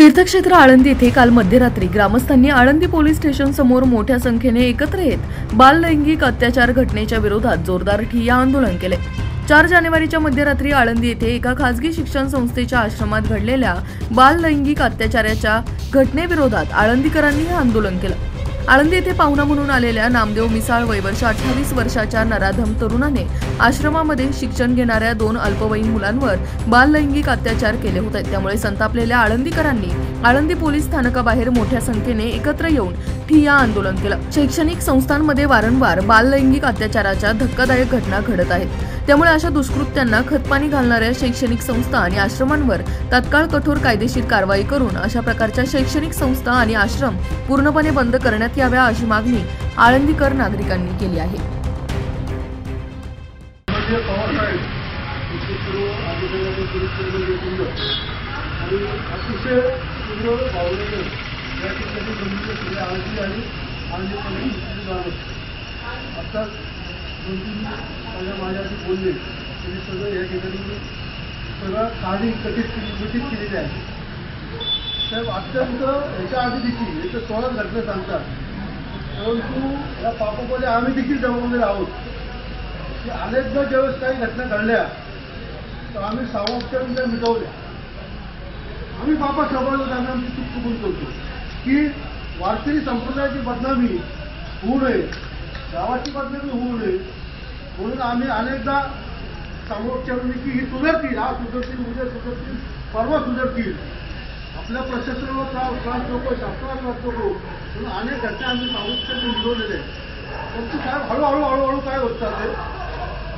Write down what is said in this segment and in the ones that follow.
तीर्थक्षेत्र आळंदी येथे काल मध्यरात्री ग्रामस्थांनी आळंदी पोलीस स्टेशन समोर मोठ्या संख्येने एकत्र येत बाल लैंगिक अत्याचार घटनेच्या विरोधात जोरदार ठिय्या आंदोलन केले। 4 जानेवारीच्या मध्यरात्री आळंदी येथे एका खासगी शिक्षण संस्थेच्या आश्रमात घडलेल्या बाल लैंगिक अत्याचाराच्या घटनेविरोधात आळंदीकरांनी हे आंदोलन केलं। आळंदी येथे पाहुणा म्हणून आलेल्या नामदेव मिसाळ वयवर्ष 28 वर्षाच्या नराधम तरुणाने आश्रमामध्ये शिक्षण घेणाऱ्या 2 अल्पवयीन मुलांवर बाल लैंगिक अत्याचार केले होते। त्यामुळे संतापलेल्या आळंदीकरांनी आळंदी पोलीस स्थानकाबाहेर मोठ्या संख्येने एकत्र येऊन ठिय्या आंदोलन केलं। शैक्षणिक संस्थांमध्ये वारंवार बाल लैंगिक अत्याचाराच्या धक्कादायक घटना घडत आहेत। त्यामुळे अशा दुष्कृत्यांना खतपाणी घालणाऱ्या शैक्षणिक संस्था आणि आश्रमांवर तात्काळ कठोर कायदेशीर कारवाई करून अशा प्रकारच्या शैक्षणिक संस्था आणि आश्रम पूर्णपणे बंद करण्यात याव्या अशी मागणी आळंदीकर नागरिकांनी केली आहे। माझ्याशी बोलले त्यांनी सगळं या ठिकाणी सगळं काही घटित केलेले आहे। साहेब अत्यंत याच्या आधी देखील याचं 16 घटना सांगतात, परंतु या पापामध्ये आम्ही देखील जबाबदार आहोत की अनेकदा ज्यावेळेस काही घटना घडल्या तर आम्ही सामोपचारून त्या मिटवल्या। आम्ही पापा सांभाळून आम्ही आमची चूक चुकून करतो की वारकरी संप्रदायाची बदनामी होऊ नये, गावाची बदनामी होऊ नये, म्हणून आम्ही अनेकदा सामोपचारून की ही सुधारतील, आज सुधारतील, उद्या सुधारतील, परवा सुधारतील, आपल्या प्रशासनावर त्रास नको, शासनाला त्रास नको, म्हणून अनेक घटना आम्ही सामोपचारून निघवलेले आहेत। परंतु साहेब हळूहळू काय होत चालते,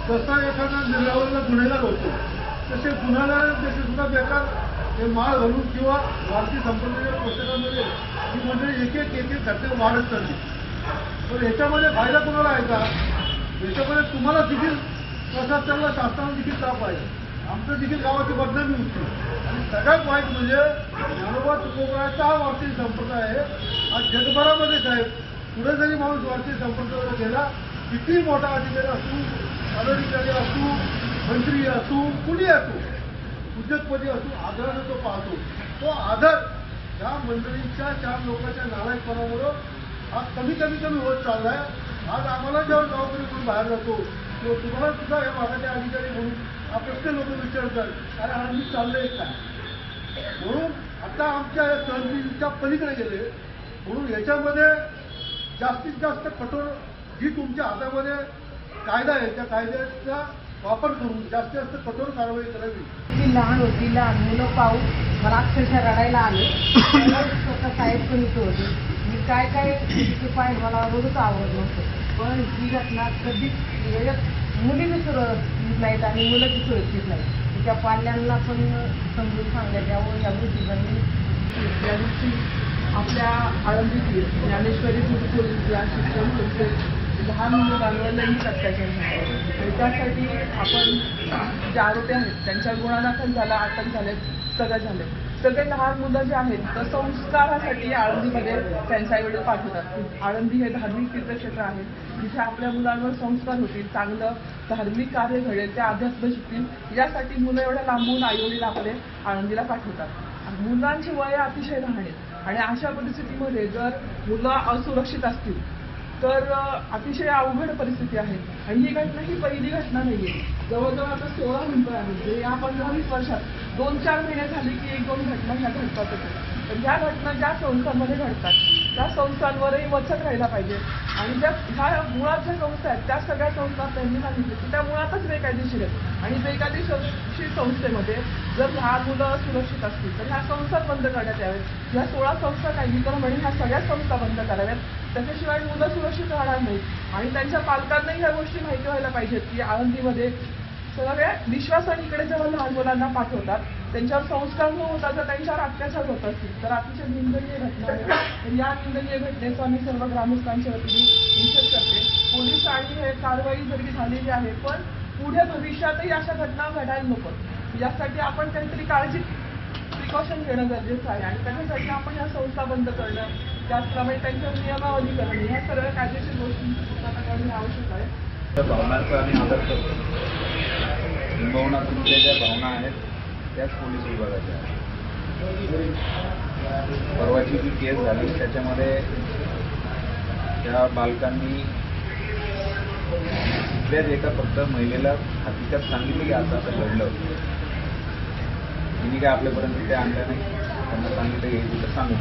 जसा एखादा निर्यावरला गुन्हेगार होतो तसे गुन्हेगारांपेक्षा सुद्धा बेकार हे माळ घालून किंवा भारतीय संप्रदायाच्या पुस्तकामध्ये ही म्हणजे एक घटना वाढत चालली। तर याच्यामध्ये फायदा कोणाला आहे का? याच्यामध्ये तुम्हाला देखील प्रशासनाला शासनाला देखील ताप आहे, आमचं देखील गावाची बदनामी होती। आणि सगळ्यात वाईट म्हणजे ज्ञानोबा तुकोबराचा हा वारकरी संप्रदाय आहे, हा जगभरामध्ये साहेब पुढे जरी माणूस वारकरी संप्रदायाला गेला, किती मोठा अधिकारी असू, पदाधिकारी असू, मंत्री असू, कुणी असू, उद्योगपती असू, आदराने तो पाहतो। तो आदर या मंडळींच्या 4 लोकांच्या नालायकपणामुळे आज कमी होत चाललाय। आज आम्हाला जेव्हा गावकरी म्हणून बाहेर जातो किंवा तुम्हाला सुद्धा या भागाचे अधिकारी म्हणून हा प्रश्न लोक विचारतात, अरे आम्ही चाललंय काय? म्हणून आता आमच्या या सहनशीलतेच्या पलीकडे गेले, म्हणून याच्यामध्ये जास्तीत जास्त कठोर जी तुमच्या हातामध्ये कायदा आहे त्या कायद्याचा वापर करून जास्तीत जास्त कठोर कारवाई करावी। ती लहान होती, लहान मुलं पाहून मला अक्षरशः रडायला आले। स्वतः साहेब पण इथे होते, मी काय तिथे पाहिजे मला रोजच आवडत नव्हतं, पण ही घटना कधीच मुलीही सुरक्षित नाहीत आणि मुलंही सुरक्षित नाहीत। तिच्या पाल्यांना पण समजून सांगण्यात यावं या गोष्टींनी। या दिवशी आपल्या आळंदीतील ज्ञानेश्वरी गुरुकुल या शिक्षण संस्थेत लहान मुलांवर लैंगिक अत्याचार झाले, त्यासाठी आपण जे आरोपी आहेत त्यांच्या गुन्हा झाला, अटक झाले, सगळं झाले। सगळे लहान मुलं जे आहेत तर संस्कारासाठी आळंदीमध्ये त्यांच्या आईवडील पाठवतात। आळंदी हे धार्मिक तीर्थक्षेत्र आहे, जिथे आपल्या मुलांवर संस्कार होतील, चांगलं धार्मिक कार्य घडेल, ते अध्यात्म शिकतील, यासाठी मुलं एवढ्या लांबून आईवडील आपले आळंदीला पाठवतात। मुलांची वय अतिशय लहान आहेत आणि अशा परिस्थितीमध्ये जर मुलं असुरक्षित असतील तर अतिशय अवघड परिस्थिती आहे। आणि ही घटना ही पहिली घटना नाहीये, जवळजवळ आता 16 म्हणतोय आम्ही, म्हणजे या 15-20 वर्षात 2-4 महिने झाली की 1-2 घटना ह्या घडतातच। तर ह्या घटना ज्या संस्थांमध्ये घडतात त्या संस्थांवरही वचक राहिला पाहिजे। आणि ह्या मुळात ज्या संस्था आहेत त्या सगळ्या संस्था त्यांनी सांगितलं की त्या मुळातच बेकायदेशीर आहेत आणि बेकायदेशीर संस्थेमध्ये जर लहान मुलं सुरक्षित असतील तर ह्या संस्था बंद करण्यात याव्यात। ह्या 16 संस्था कायदेशीरपणे ह्या सगळ्या संस्था बंद कराव्यात, त्याच्याशिवाय मुलं सुरक्षित राहणार नाहीत। आणि त्यांच्या पालकांनाही ह्या गोष्टी माहिती व्हायला पाहिजेत की आळंदीमध्ये सगळ्या विश्वासाने इकडे जेव्हा लहान मुलांना पाठवतात त्यांच्यावर संस्कार न होता जर त्यांच्यावर अत्याचार होत असतील तर अतिशय निंदनीय घटना आहे। तर या निंदनीय घटनेचा मी सर्व ग्रामस्थांच्या वतीने निषेध करते। पोलीस आणि हे कारवाई जरी झालेली आहे, पण पुढे भविष्यातही अशा घटना घडायला नको यासाठी आपण काहीतरी प्रिकॉशन घेणं गरजेचं आहे। आणि त्याच्यासाठी आपण या संस्था बंद करणं, त्याचप्रमाणे त्यांच्यावर नियमावली करणं, ह्या सर्व कायदेशीर गोष्टी करणं आवश्यक आहे। भावनांचा आम्ही आदर करतो, किंबहुना तुमच्या ज्या भावना आहेत त्याच पोलीस विभागाच्या आहेत। परवाची जी केस झाली त्याच्यामध्ये त्या बालकांनी तिथल्याच एका फक्त महिलेला हकीकत सांगितली की असं असं घडलं. तिने काय आपल्यापर्यंत ते आणलं नाही. त्यांना सांगितलं हे तिथं सांगू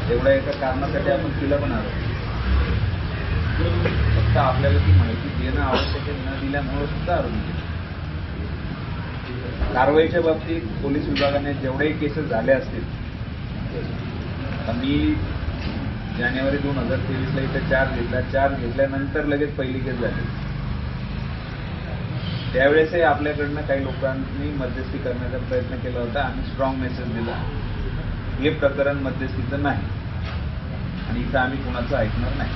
तेवढ्या एका कारणासाठी आपण तिला पण आलो. फक्त आपल्याला ती माहिती देणं आवश्यक आहे, न दिल्यामुळे सुद्धा आरोग्य. कारवाईच्या बाबतीत पोलीस विभागाने जेवढेही केसेस झाले असतील, आता मी जानेवारी 2023 ला इथे चार्ज घेतला. चार्ज घेतल्यानंतर लगेच पहिली केस झाली. त्यावेळेसही आपल्याकडनं काही लोकांनी मध्यस्थी करण्याचा प्रयत्न केला होता. आम्ही स्ट्रॉंग मेसेज दिला, हे प्रकरण मध्यस्थीचं नाही आणि इथं आम्ही कुणाचं ऐकणार नाही.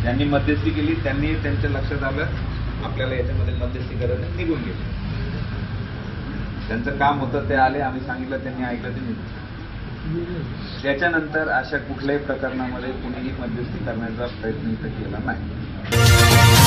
ज्यांनी मध्यस्थी केली त्यांनी त्यांच्या लक्षात आलं आपल्याला याच्यामध्ये मध्यस्थी करायचं, निघून गेले. त्यांचं काम होतं, ते आले, आम्ही सांगितलं, त्यांनी ऐकलं, ते निघून. त्याच्यानंतर अशा कुठल्याही प्रकरणामध्ये कुणीही मध्यस्थी करण्याचा प्रयत्न इथं केला नाही.